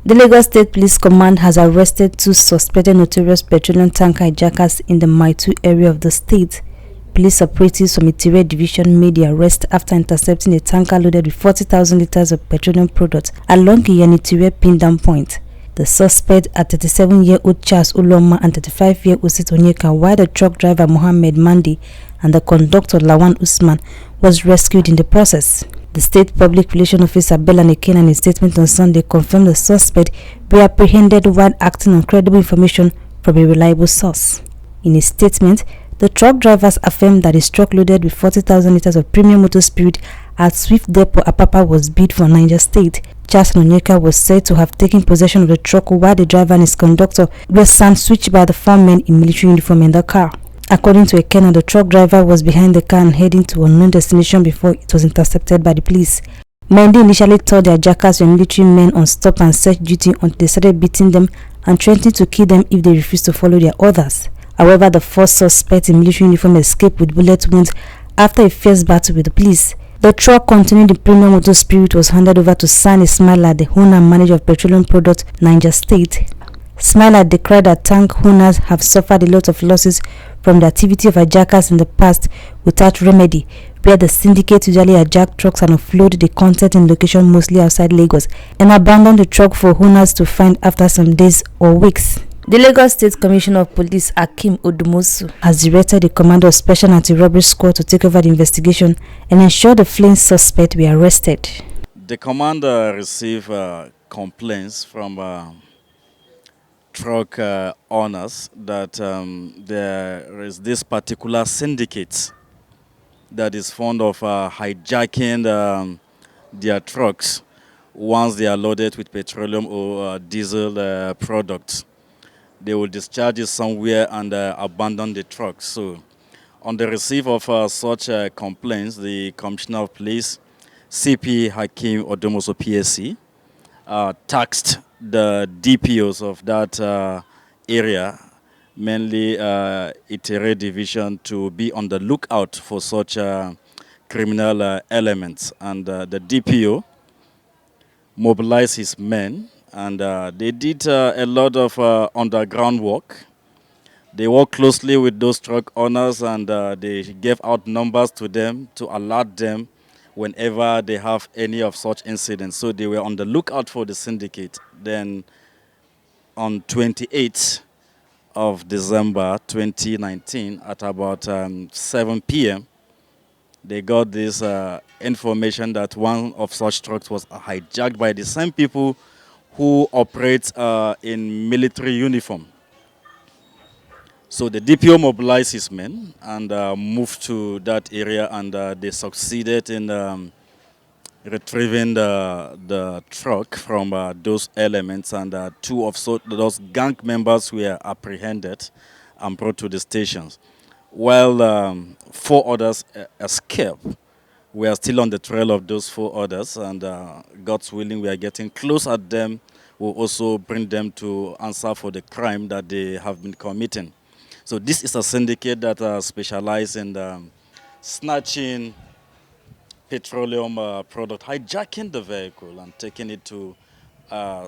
The Lagos State Police Command has arrested 2 suspected notorious petroleum tanker hijackers in the Mile 2 area of the state. Police operatives from Litres division made the arrest after intercepting a tanker loaded with 40,000 litres of petroleum products along Litres pin-down point. The suspect are 37-year-old Charles Uloma and 35-year-old Sitonyeka, while the truck driver Mohammed Mandi and the conductor Lawan Usman was rescued in the process. The State Public Relations Officer Bella Nekena, in a statement on Sunday, confirmed the suspect were apprehended while acting on credible information from a reliable source. In a statement, the truck drivers affirmed that his truck loaded with 40,000 litres of premium motor spirit at Swift Depot Apapa was bid for Niger State. Charles Onyeka was said to have taken possession of the truck while the driver and his conductor were sandwiched by the 4 men in military uniform in the car. According to Ekena, the truck driver was behind the car and heading to an unknown destination before it was intercepted by the police. Mendy initially told the hijackers were military men on stop and search duty until they started beating them and threatening to kill them if they refused to follow their orders. However, the 4 suspects in military uniform escaped with bullet wounds after a fierce battle with the police. The truck containing the premium motor spirit was handed over to Sani Smiler, the owner and manager of petroleum products, Niger State. Smiler declared that tank owners have suffered a lot of losses from the activity of hijackers in the past without remedy, where the syndicate usually hijack trucks and offload the content in locations mostly outside Lagos and abandon the truck for owners to find after some days or weeks. The Lagos State Commissioner of Police, Akim Odumosu, has directed the Commander of Special Anti-Robbery Squad to take over the investigation and ensure the fleeing suspect were arrested. The commander received complaints from truck owners that there is this particular syndicate that is fond of hijacking their trucks once they are loaded with petroleum or diesel products. They will discharge it somewhere and abandon the truck. So, on the receipt of such complaints, the Commissioner of Police, CP Hakim Odumosu PSC, tasked the DPOs of that area, mainly Litres division, to be on the lookout for such criminal elements. And the DPO mobilized his men, and they did a lot of underground work. They worked closely with those truck owners, and they gave out numbers to them to alert them whenever they have any of such incidents. So they were on the lookout for the syndicate. Then on 28th of December 2019 at about 7 p.m., they got this information that one of such trucks was hijacked by the same people who operate in military uniform. So the DPO mobilized his men and moved to that area, and they succeeded in retrieving the truck from those elements, and 2 of those gang members were apprehended and brought to the stations. While 4 others escaped, we are still on the trail of those 4 others, and God's willing, we are getting close at them. We'll also bring them to answer for the crime that they have been committing. So this is a syndicate that specializes in snatching petroleum product, hijacking the vehicle and taking it to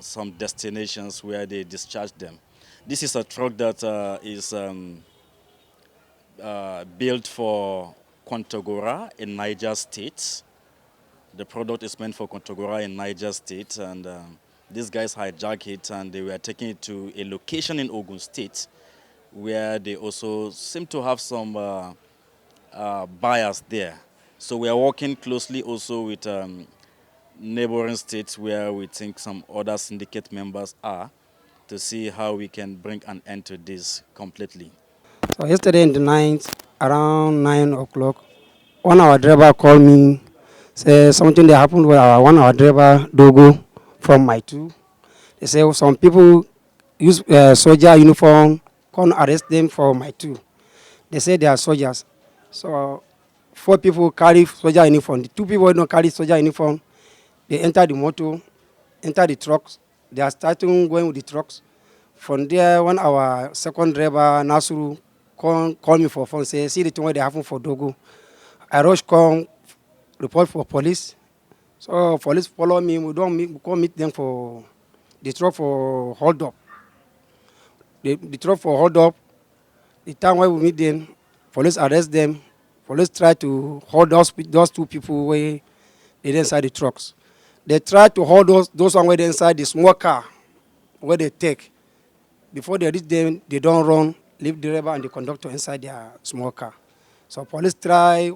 some destinations where they discharge them. This is a truck that is built for Kontagora in Niger State. The product is meant for Kontagora in Niger State, and these guys hijacked it and they were taking it to a location in Ogun State where they also seem to have some buyers there. So we are working closely also with neighboring states where we think some other syndicate members are, to see how we can bring an end to this completely. So yesterday in the night, around 9 o'clock, one of our driver called me, say something that happened with one of our driver, Dogo, from my 2. They say some people use soldier uniform, come arrest them for my 2. They say they are soldiers. So 4 people carry soldier uniform. The 2 people don't carry soldier uniform. They enter the motor, enter the trucks. They are starting going with the trucks. From there, one of our second driver, Nasuru, call me for phone, say, see the thing what they happen for Dogo. I rush come, report for police. So police follow me. We don't meet, we come meet them for the truck for hold up. The truck for hold up. The time when we meet them, police arrest them. Police try to hold those two people where they inside the trucks. They try to hold those one where they inside the small car where they take. Before they reach them, they don't run, leave the driver and the conductor inside their small car. So police try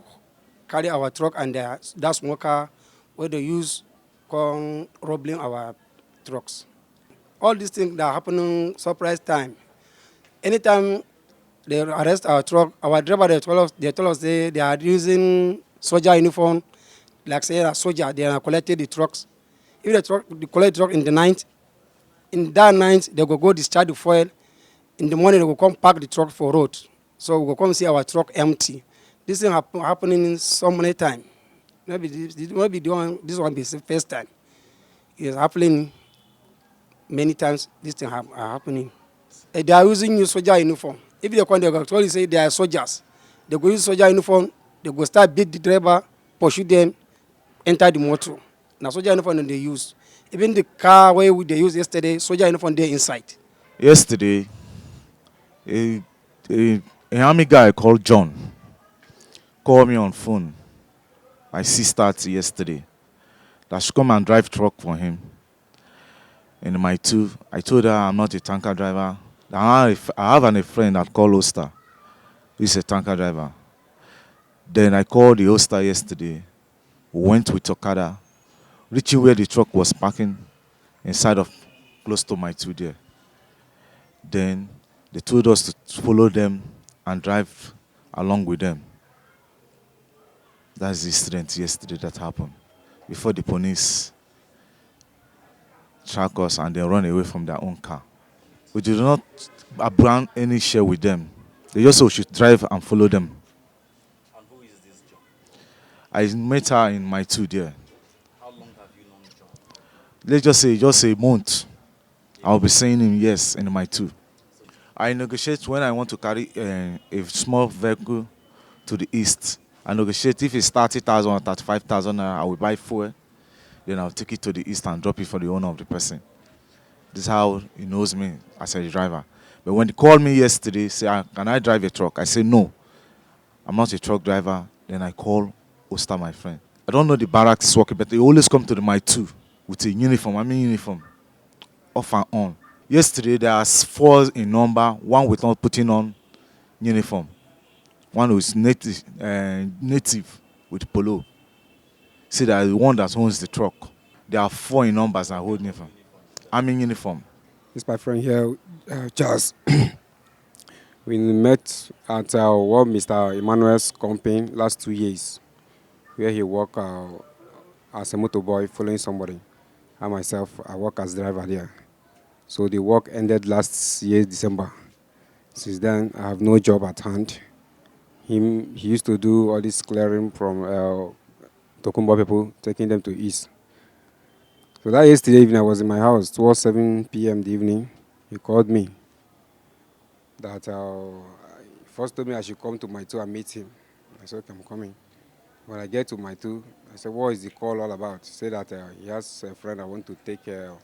carry our truck and that small car where they use come robbing our trucks. All these things that are happening surprise time. Anytime they arrest our truck, our driver they told us they are using soldier uniform, like say a soldier, they are collecting the trucks. If they collect the truck in the night, in that night they go discharge the fuel. In the morning they will come park the truck for road. So we will come see our truck empty. This thing happening so many times. Maybe this one be the first time. It's happening many times. This thing are happening. They are using new soldier uniform. If they come, they go totally say they are soldiers. They go use soldier uniform. They go start beat the driver, pursue them, enter the motor. Now soldier uniform they use. Even the car where they used yesterday, soldier uniform there inside. Yesterday, a, a army guy called John called me on phone, my sister yesterday, that she come and drive truck for him. In my two, I told her I'm not a tanker driver. I have a friend that called Oster. He's a tanker driver. Then I called the Oster yesterday. We went with Okada, reaching where the truck was parking, inside of close to my two there. Then they told us to follow them and drive along with them. That's the incident yesterday that happened. Before the police track us and then run away from their own car. We did not brand any share with them. They just said we should drive and follow them. And who is this John? I met her in my two there. How long have you known John? Let's just say a month. I'll be saying him yes in my two. I negotiate when I want to carry a small vehicle to the east. I negotiate if it's 30,000 or 35,000, I will buy fuel. Then I'll take it to the east and drop it for the owner of the person. This is how he knows me as a driver. But when he called me yesterday, say, can I drive a truck? I say, no, I'm not a truck driver. Then I call Oster, my friend. I don't know the barracks working, but they always come to my two with a uniform. I mean uniform, off and on. Yesterday, there are 4 in number, one without putting on uniform. One who is native with polo. See, that the one that owns the truck. There are 4 in numbers that hold uniform. I'm in uniform. This is my friend here, Charles. We met at what Mr. Emmanuel's company last 2 years, where he worked as a motorboy following somebody. I myself, I work as driver there. So the work ended last year, December. Since then, I have no job at hand. He used to do all this clearing from Tokumbo people, taking them to East. So that yesterday evening, I was in my house towards 7 p.m. the evening. He called me. That first told me I should come to my two and meet him. I said, okay, I'm coming. When I get to my two, I said, what is the call all about? He said that he has a friend I want to take a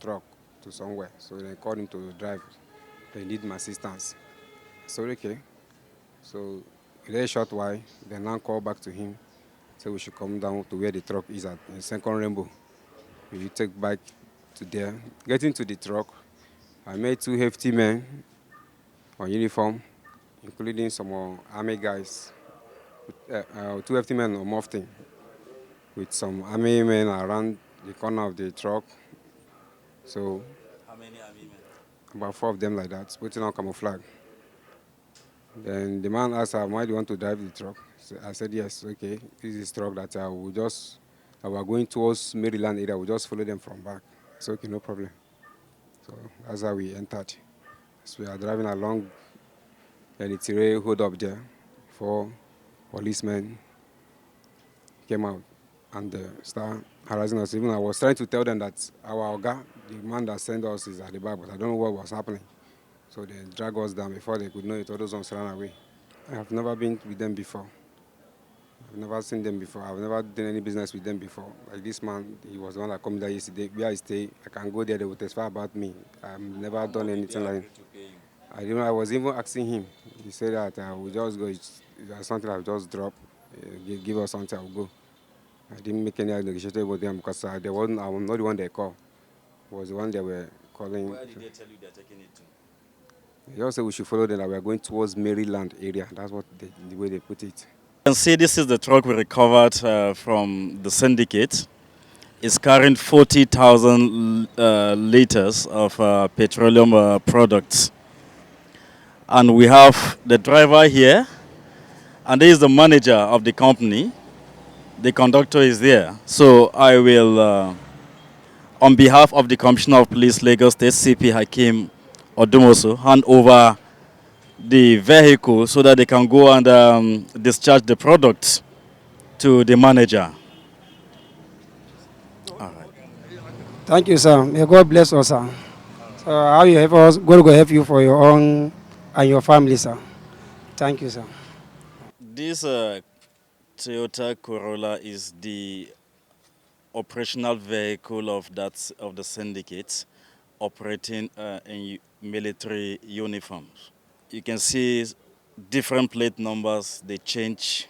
truck to somewhere. So they called him to drive. They need my assistance. I said, okay. So in a short while, they now call back to him. Say we should come down to where the truck is at, in Second Rainbow. We take back to there. Getting to the truck, I met 2 hefty men on uniform, including some army guys. 2 hefty men on mufti, with some army men around the corner of the truck. So, How many army men? about 4 of them like that, putting on camouflage. Then the man asked, why do you want to drive the truck? So I said, yes, okay. This is a truck that we are going towards Maryland area. We'll just follow them from back. I said, okay, no problem. So that's how we entered. So we are driving along, and it's a hold up there. 4 policemen came out and started harassing us. Even I was trying to tell them that our Oga, the man that sent us, is at the back, but I don't know what was happening. So they dragged us down before they could know it. All those ones ran away. I have never been with them before. I've never seen them before. I've never done any business with them before. Like this man, he was the one that called me there yesterday. Where I stay, I can go there, they will testify about me. I've never done anything like I don't know. I was even asking him. He said that we'll just go. It's something I'll just drop. Give us something, I'll go. I didn't make any negotiation with them because I was not the one they called. I was the one they were calling. Where did they tell you they're taking it to? They just said we should follow them, that we are going towards Maryland area. That's what the way they put it. You can see this is the truck we recovered from the syndicate. It's carrying 40,000 liters of petroleum products. And we have the driver here, and this is the manager of the company. The conductor is there. So I will, on behalf of the Commissioner of Police, Lagos State, CP Hakeem Odumosu, hand over the vehicle so that they can go and discharge the product to the manager. All right. Thank you, sir. May God bless us, sir. So how you help us, God will help you for your own and your family, sir. Thank you, sir. This Toyota Corolla is the operational vehicle of the syndicate operating in military uniforms. You can see different plate numbers, they change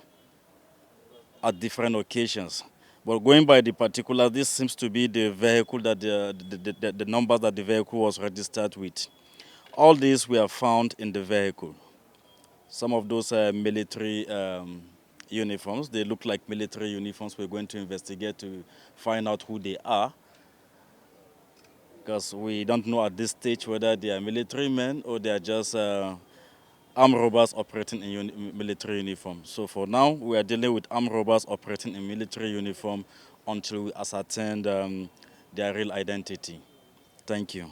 at different occasions. But going by the particular, this seems to be the vehicle that the number that the vehicle was registered with. All these were found in the vehicle. Some of those military uniforms, they look like military uniforms. We're going to investigate to find out who they are, because we don't know at this stage whether they are military men or they are just armed robbers operating in military uniform. So for now, we are dealing with armed robbers operating in military uniform until we ascertain their real identity. Thank you.